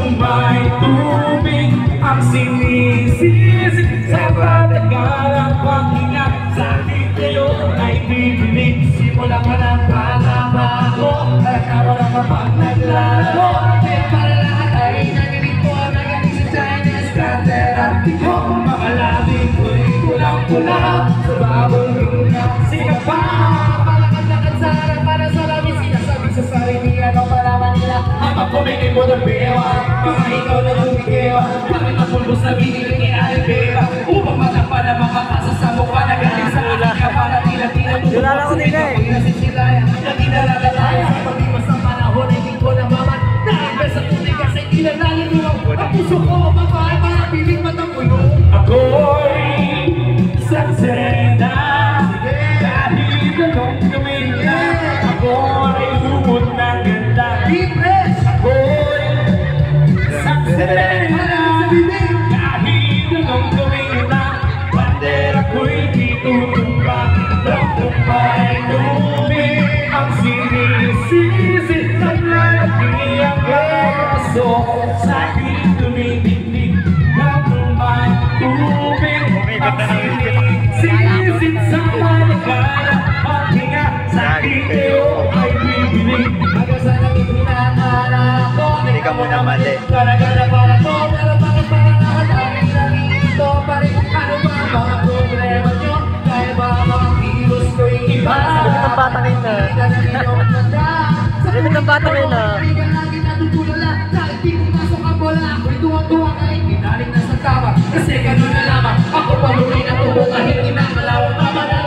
kung may tubig ang sinisisi sa patagalang paghinga. Sa ating kayo ay bibinig. Simula ka ng panama ko, nagkaroon ang kapag naglaro. Para lahat ay nagaling ko, nagaling sa Chinese Caterati ko. Mga labing kulang-pula sa babong luna. Sino pa? Palakad-lakad sa harap para sa labing sinasabi sa sarili. Ano malaman nila? Habang kumingin mo ng bewa, mga ikaw na lumigewa. Bakit ang pulbos na binili ni Alvera? Upang matapa na mga kasasamo pa na galing sa akin ka para tila-tila mo. Kilala ko nila eh. Nasisilayan, hindi na lalalaya. Pag-iwas ng panahon ay hindi ko na maman. Naimbes sa tunig kasi hindi na nalilunong. Ang puso ko, babae, para piling matapuno. Ako'y saksena. Kahit anong gawin niya, ako'y lumot ng ganda. Ako'y saksena. Kahit anong gawin na, bandera ko'y di tutumba. Tagumpay tubig ang sinisisi ng lalaki ang kaso. Sa akin tumitigtig. Tagumpay tubig ang sinisisi sa malagala. Paghinga sa akin kayo ay bibinig. Hanggang sa naging pinangarap ko. Hindi ka muna mali. Gala-gala para to, pero bakit para lahat ay nandito pa rin? Ano ba mga problema nyo? Dahil ba mga virus ko yung iba? Sabi ng bata ngayon na. Sabi ng bata ngayon na. Kaya lagi natutulala. Dahil di pumasok ang bola. Ako'y tuwang-tuwa kahit pinaling na sa tama. Kasi ganun na lamang. Ako paluloy na tubo kahit hindi na malawang tama na.